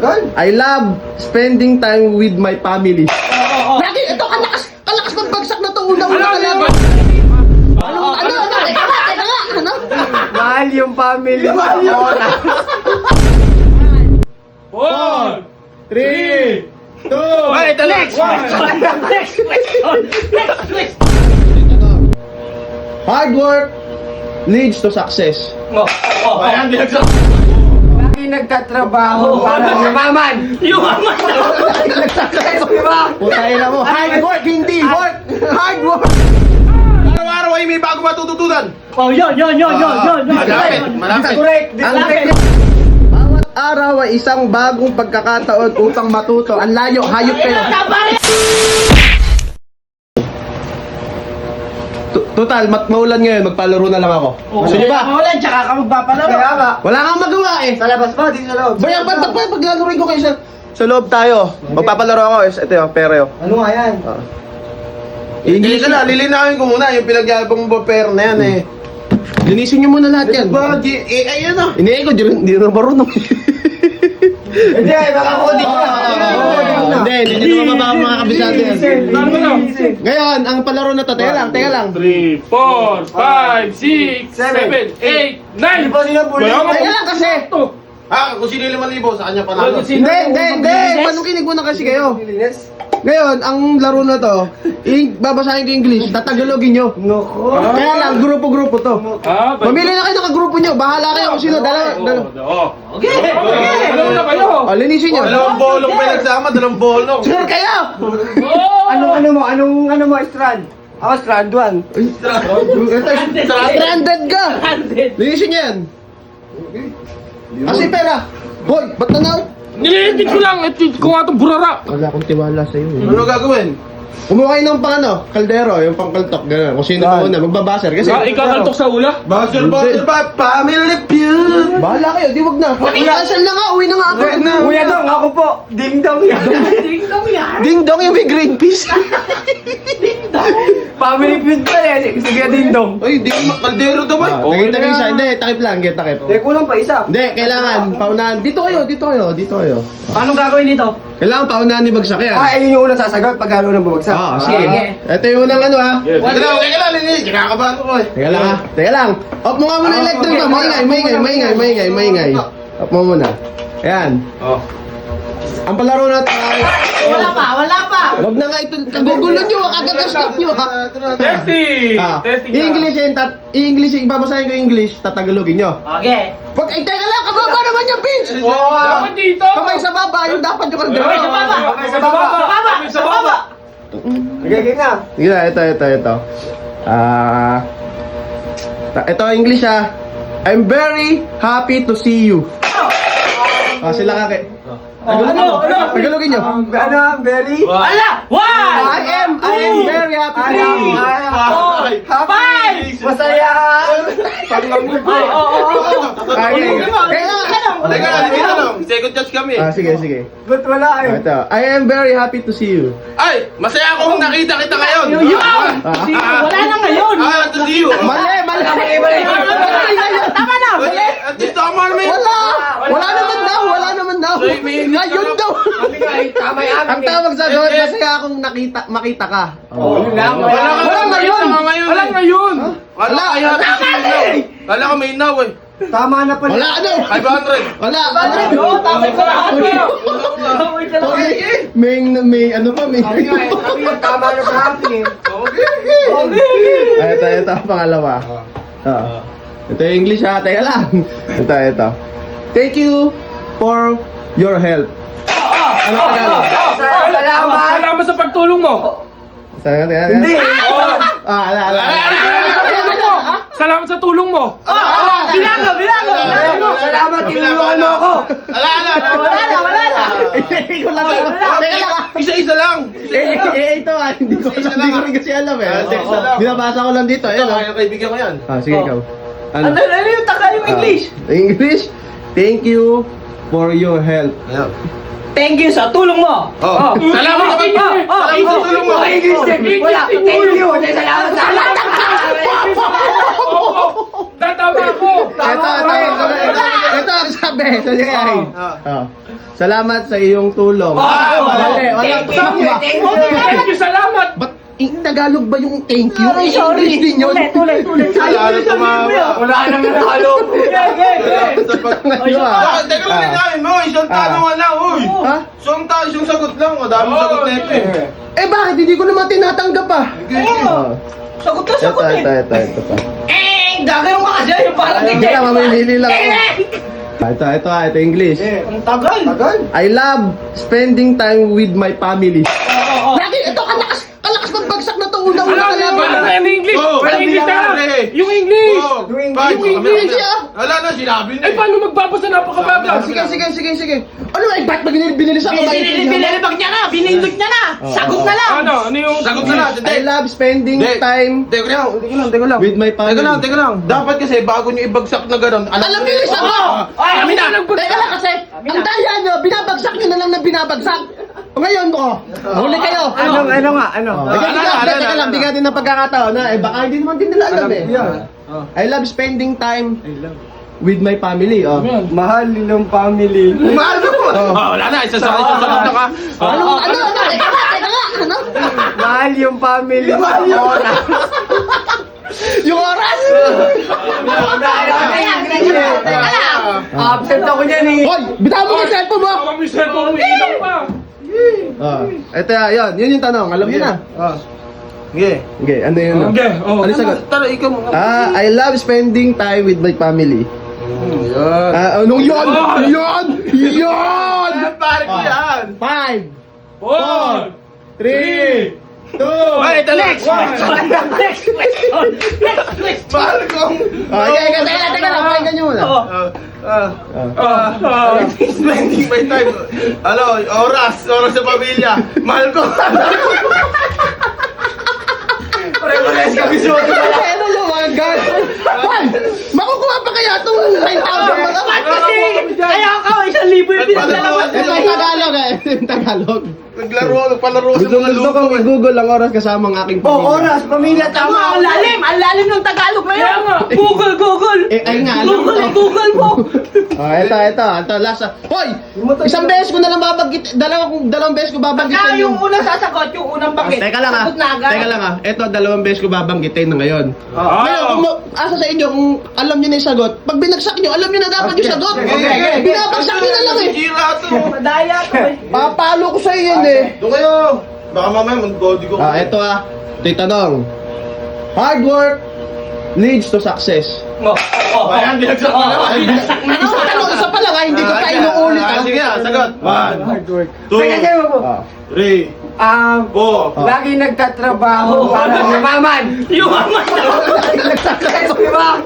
I love spending time with my family. Lagi, ito, kalakas magbagsak na to. Una-una talaga. Teka nga, ano? Mahal yung family. Mahal yung One, 3, 2, ito next! Next question! hard work leads to success. Lagi nagtatrabaho para yumaman. Yumaman! Putahin na mo. Hard work, hindi work. Hard work. Araw-araw ay may bago matututunan. Oh, yun. Malapit. Correct. Bawat araw ay isang bagong pagkakataon upang matuto. Ang layo, hayop kayo. Total, maulan ngayon, magpalaro na lang ako. Gusto niyo ba? Wala, tsaka ka magpapalaro. Kaya nga. Wala kang magawa eh. Sa labas pa, di sa loob. Bayan, ba't paglalaroin ko kayo sa loob tayo? Magpapalaro ako, ito yung pera yun. Ano nga yan? Hindi ka na, lilinawin ko muna yung pinagyabang pair na yan eh. Linisin niyo muna lahat yan. Ayun na. Hindi ko, di na marunong. Hindi, baka kodi ka. Hindi naman mga kabisado yan. Ngayon, ang palaro na to, teka lang. 3, 4, 5, 6, 7, 8, 9! Teka lang kasi. Kung sino yung 5,000, sa kanya panalo. Hindi. Panukinig muna kasi kayo. Ngayon, ang laro na to, babasahin ko English, tatagalogin nyo. Kaya lang, grupo-grupo to. Mamili na kayo ng grupo nyo, bahala kayo kung sino, dalawa. Okay! Ano na kayo? Linisin nyo. Dalawang bolong pinagsama, dalawang bolong. Sure kayo! Ano mo, strand? Ako, strand 1. Stranded ka! Linisin nyo yan. Kasi pera. Boy, ba't nanaw? Nililipid ko lang! Ito ko nga itong burara! Wala akong tiwala sa'yo. Ano gagawin? Kumuha kayo ng kaldero, yung pangkaltok, gano'n. Kung sino pa una, magbabaser. Kasi, Ikakaltok sa ula? Buzzer ba? Family feud! bahala kayo, di wag na. Cancel na nga, uwi na nga ako. Kuya Dong, ako po. Ding dong yan. Ding dong yung may green peas. Family feud pa eh. Sige, ding dong. Ay, di ko kaldero daw eh. Takip isa. Hindi, takip lang, takip. Hindi, kulang pa isa. Hindi, kailangan, paunahan. Dito kayo. Paano gagawin dito? Kailangan paunahan ni Bagsak yan. Ayun yung unang sasagot pag gano'n ang bumagsak. Sige. Ito yung unang ano ha. Teka lang, linis. Kinakabahan ko eh. Teka lang. Off mo nga muna yung electric ko. Maingay. Off mo muna. Ayan. Ang palaro natin ay... Wala pa. Wag na nga ito. Kagugulo nyo. Kagagaskat nyo ha. Testing! Testing I-English, ibabasahin ko English, tatagalogin nyo. Okay. Wag, ay teka lang, kababa naman yung pinch! Dapat dito! Kamay sa baba, yung dapat yung kaldero. Sa baba! Nagiging nga. Sige na, ito. Ito English ha. I'm very happy to see you. Sila kake. Tagalogin nyo. Very? Ala! One! I am very happy to see you. Five! Masaya! Teka lang. Second judge kami. Sige. Ba't wala eh? Ito. I am very happy to see you. Ay, masaya ako kung nakita kita ngayon. Wala na ngayon! To see you. Mali. Tama na! At least tama naman. Wala naman daw. Ngayon daw. Tama yan. Ang tawag sa doon, masaya akong makita ka. Yun lang. Wala ngayon. Wala ngayon! Wala kayo. Wala ka may now eh. Tama na pala. Wala ano? 500. Wala. Tama sa lahat kayo! May ano pa, may... Tama na sa atin eh. Ito, pangalawa. Ito yung English ha, teka lang. Ito. Thank you for your help. Ano Tagalog? Salamat sa pagtulong mo! Hindi. Ala. Salamat sa tulong mo! Bilango! Salamat, tinulungan mo ako. Ala. Wala na! Hindi ko lang alam. Teka lang. Isa lang. Ito hindi ko rin kasi alam eh. Isa lang. Binabasa ko lang dito. Ito, kaibigan ko yan. Sige, ikaw. Ano yung Tagalog English? English? Thank you for your help. Thank you sa tulong mo! Salamat sa tulong mo. English, wala. Thank you. Salamat. Tatama ako! Ito ang sabi. Salamat sa iyong tulong. Thank you, salamat! Ba't Tagalog ba yung thank you? Sorry. English din yun. Tuloy. Lalo tumama. Wala nang natalo. Teka lang namin mo, isang tanong lang, uy! Ha? Isang sagot lang, madami sagot na ito eh. Eh bakit? Hindi ko naman tinatanggap pa. Sagot na sagot eh. Ito pa. Gagawin mo kasi yung parang Hindi ka, mamimili lang ako. Ito English. Ang tagal. I love spending time with my family. Lagi, ito kalakas magbagsak na to unang Ano? Ano English? Oh, Ano English na? eh. Yung English! Yung English, Wala na, sinabi na Eh, paano magbabasa napakabaga? Sige. Ano ay ba't binili sa kamay? Binilibag niya na. Binindot niya na. Sagot na lang. Ano yung... Sagot na lang, I love spending time Teka lang. with my family. Teka lang. Dapat kasi bago nyo ibagsak na gano'n, Alam niyo yung sagot! Ay, amin na. Teka lang kasi, ang daya nyo, binabagsak nyo na lang ng binabagsak. O ngayon, huli kayo. Ano nga? Teka lang, bigyan din ng pagkakataon na, baka hindi naman din nila alam eh. I love spending time with my family. Mahal ng family. mahal mo! Wala na, isang sagot na ka. Ano? Teka nga, ano? Mahal yung family. Yung oras! Absent ako niyan eh. Hoy, bitaw mo yung cellphone mo! Ang mister ko, umiinom pa! Ito yun yung tanong, alam niyo na. Sige. Okay, ano yun? Ano yung sagot? Tara, ikaw mo. I love spending time with my family. Yan. Ano yun? Yun! Pare ko yan. 5, 4, 3, 2, Ay, ito next. Next question. Pare ko. Teka lang, pakinggan nyo muna. Spending my time. Oras sa pamilya. Mahal ko. Pare-pares kami suot. Ano lumagan? Hoy! Makukuha pa kaya itong 9,000 mga Kasi, kaya ako, 1,000 yung pinagdalaman. Ito yung Tagalog eh. Ito yung Tagalog. Nagpalaro sa mga Gusto kong i-google ang oras kasama ang aking pamilya. Oras, pamilya, tama. Ang lalim ng Tagalog na yan. Google. Ay nga, alam ko. Google mo. Ito, last. Hoy! Isang beses ko na lang babanggit, dalawang beses ko babanggit. Saka yung unang sasagot, yung unang bakit. Teka lang Sagot na agad. Ito, dalawang beses ko babanggitin na ngayon. Ngayon, kung asa sa inyo, kung alam nyo na yung sagot, pag binagsak nyo, alam nyo na dapat yung sagot. Binabagsak nyo na lang eh. Gira to. Madaya to eh. Papalo ko sa iyo yan eh. Doon kayo. Baka mamaya mag-body ko. Ito ito yung tanong. Hard work leads to success. Ayan, binagsak na naman. Isa pa lang hindi ko pa inuulit. Sige na, sagot. 1, 2, Teka, 3, 4. Lagi nagtatrabaho para yumaman.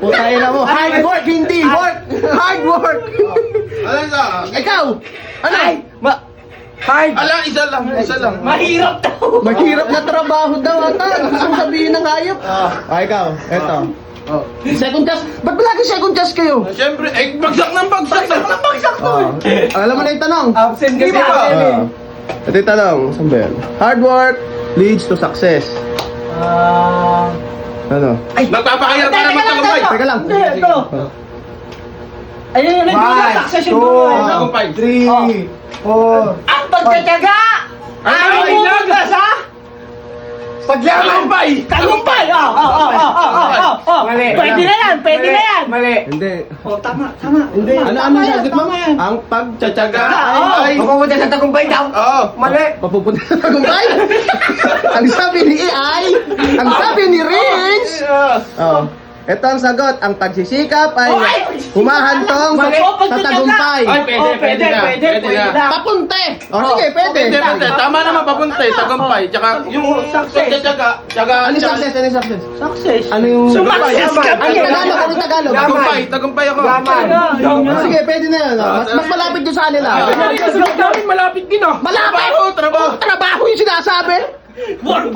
Putayin na mo. Hard work, hindi work. Hard work. Ano sa? Ikaw, ano? Hard. Ala, isa lang. Mahirap daw. Maghirap na trabaho daw ata. Gusto mo sabihin ng hayop? Ikaw, eto. Second chance. Ba't lagi second chance kayo? Siyempre, bagsak ng bagsak. Alam mo na yung tanong? Absent kasi Di ba? ako. Ito yung tanong. Saan ba yan? Hard work leads to success. Ano? Magpapakahirap ka naman tagumpay. Teka lang. Hindi, ito. Ayun yung nag-success yung buhay. Tagumpay. 3, 4. Ang pagtataga! Ano mo sa? Paglaman. Tagumpay! Mali. Pwede na yan! Mali. Hindi. Tama. Hindi. Ano yung sagot mo? Ang pagtsatsaga ay Mapupunta sa tagumpay daw. Oo. Mali. papupunta sa tagumpay. Ang sabi ni AI, ang sabi ni Rich. Ito ang sagot, ang pagsisikap ay humahantong sa tagumpay. Ay, pwede na. Papunte. Sige, pwede. Pwede. Tama naman papuntay, tagumpay. Tsaka yung tsaga. Ano yung success? Ano yung success? Success. Ano yung... Sumakses ka! Ano yung Tagalog? Ano yung Tagalog? Tagumpay ako. Sige, pwede na yan. Mas malapit doon sa kanila. Yung sagot namin malapit din ah. Malapit! Trabaho. Trabaho yung sinasabi. Work!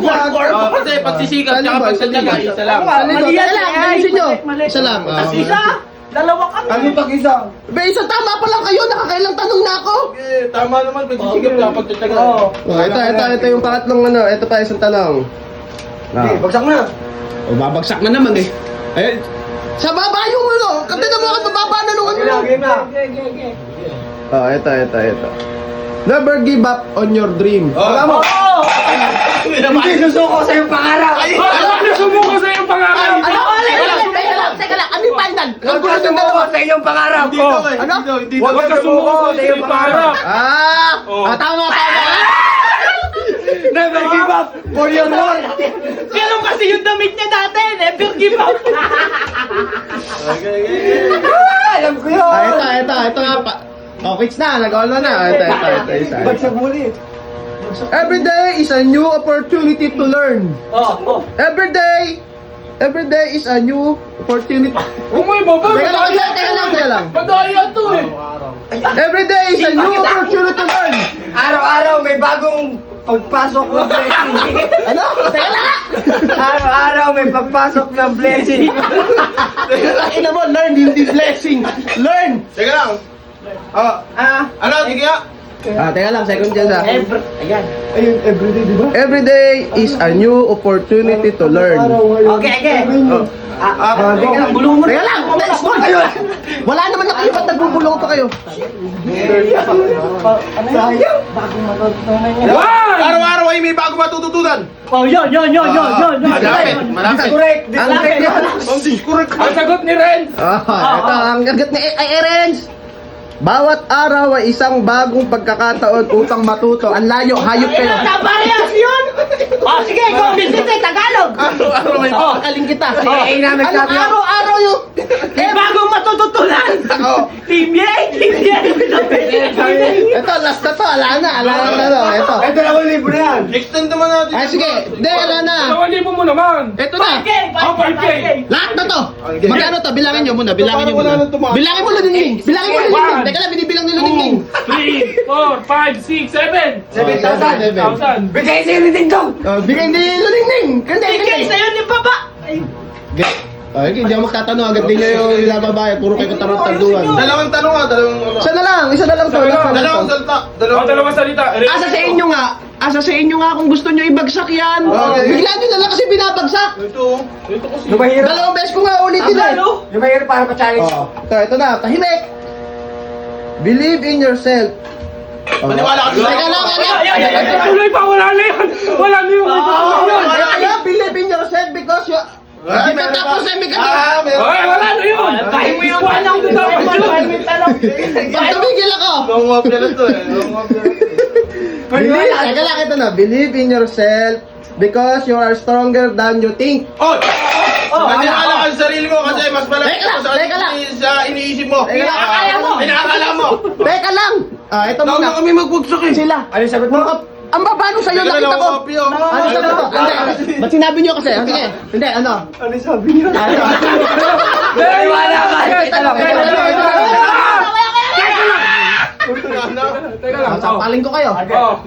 Kasi pagsisikap tsaka pagtsatsaga, isa lang. Isa lang, ayusin nyo. Isa lang. Isa! Dalawa kami! Ano pag-isa? Be, isa tama pa lang kayo. Nakakailang tanong na ako. Tama naman, pagsisikap tsaka pagtsatsaga. Ito yung pangatlong ano. Ito pa isang tanong. Okay, bagsak na. Babagsak na naman eh. Sa baba yung ano. Kanta mo ka bababa na nung ano. Game na. Oh, ito. Never give up on your dream. Wala mo. Hindi susuko sa iyong pangarap. Ano sumuko sa iyong pangalan? Ano? Teka lang. Ano yung pandan? Huwag ka sumuko sa iyong pangarap. Hindi daw eh. Ano? Hindi Huwag daw. ka sumuko sa iyong pangarap. Tama. Never give up for your work. Ganun kasi yung damit niya dati. Never give up. Alam ko yun. Ito nga pa. Oh, quits na. Nag-all na. Ito. Isa. Bagsak muli. Every day is a new opportunity to learn. Every day is a new opportunity. Huwag mo ibaba. Teka lang. Madaya to eh. Every day is a new opportunity to learn. Araw-araw may bagong pagpasok ng blessing. Ano? Teka lang. Araw-araw may pagpasok ng blessing. Ina mo, learn, hindi blessing. Learn. Teka lang. Ano? Sige nga. Teka lang, second chance ah. Ayan. Every day is a new opportunity to learn. Okay. Teka lang, bulong mo. Teka lang, next one. Wala naman na kayo, ba't nagbubulong pa kayo? One! Araw-araw ay may bago matututunan. Yun. Malapit. Correct. Ang Correct. Ang sagot ni Renz. ito, ang gagat ni Erens. Bawat araw ay isang bagong pagkakataon upang matuto. Ang layo, hayop kayo. Parehas yun. Sige, ikaw, business Tagalog. Araw-araw may Pakaling kita. namin Ano sabi yun. araw-araw yung... Bagong matututunan. Team Yay. Ito, last na to. Ala na to. Ito. Ito lang ang libro yan. Extend naman natin. Ay, sige. Hindi, ala na. 2,000 mo naman. Ito na. Oh, 5K. Lahat na to. Magkano to? Bilangin nyo muna. Bilangin mo Wala nang tumaas. Bilangin mo Ludingning. Bilangin mo Ludingning. Teka lang, binibilang ni Ludingning. 2, 3, 4, 5, 6, 7. 7,000. Bigay sa'yo ni Ding Dong. Bigay ni Ludingning. Bigay sa'yo ni Papa. Hindi ako magtatanong. Agad din nyo yung ilababayan. Puro kayo katarot-tanduan. Dalawang tanong nga. Dalawang ano. Isa na lang to. Dalawang salta. Oh, dalawang salita. Asa sa inyo nga kung gusto nyo ibagsak yan. Okay. Bigla nyo na lang kasi binabagsak. Ito. Ito kasi. Yung mahirap. Dalawang beses ko nga ulitin eh. Yung mahirap para pa-challenge. Ito na. Tahimik. Believe in yourself. Maniwala ka sa Teka lang, Tuloy pa, wala na yun. Wala na yun. Believe in yourself because you... Ay, Hindi pa tapos eh, may Ah, meron. Ay, wala na yun. Kahit mo yung walang Pag tumigil ako. Long walk na lang to eh. Long walk na lang. Teka lang, ito na. Believe in yourself because you are stronger than you think. Oh! Maniwala ka sa sarili mo kasi mas malaki Teka lang. sa iniisip mo. Pinakakala mo. Pinakakala mo. Teka lang. Ito Tawag muna. na kami magbugsak eh. Sila. Ano yung sagot mo? Ang babano sa'yo, Teka nakita lang, ko. copy, oh. Ano sabi to? Hindi. Ba't sinabi niyo kasi? Sige. Hindi, ano? Ano yung sabi niyo? Maniwala ka. Ito lang. Teka lang. Sampaling ko kayo.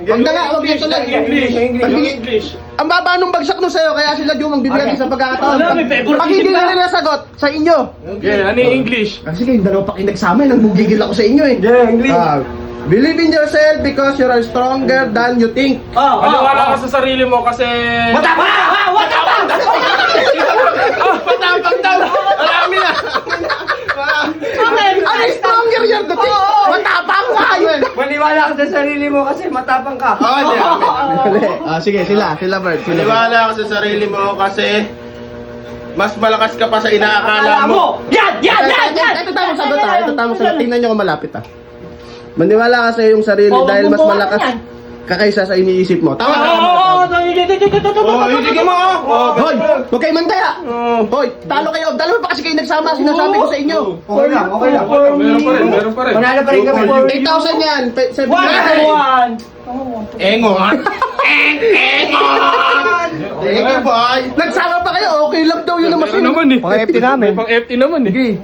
Huwag na nga, huwag niyo tuloy. English. Ang baba nung bagsak nung sa'yo, kaya sila Jumang bibigyan sa pagkakataon. Wala, may favorite Pag hindi team ka. nila nasagot, sa inyo. Yeah, ano yung English? Sige, yung dalawa pa kayo nagsama, nagmugigil ako sa inyo eh. Yeah, English. Believe in yourself because you are stronger than you think. Maniwala ka sa sarili mo kasi... Matapang! Patapang daw! Marami na! Ano stronger you're the think? Matapang ka yun. Maniwala ka sa sarili mo kasi matapang ka. Sige, sila Bert. Maniwala ka sa sarili mo kasi mas malakas ka pa sa inaakala mo. Yan! Ito tamang sagot Ito tamang sagot. Tingnan nyo kung malapit Maniwala ka sa iyong sarili dahil mas malakas ka kaysa sa iniisip mo. Tama ka. Oh, hindi ka mo. Hoy! Huwag kayo mantaya! Hoy! Talo kayo! Dalawa pa kasi kayo nagsama. Sinasabi ko sa inyo. Okay lang. Meron pa rin. Manalo pa rin kami. 8,000 yan. Engo nga. Thank you, boy. Nagsama pa kayo. Okay lang daw yun naman. Meron naman eh. Pang FT namin. Pang FT naman eh.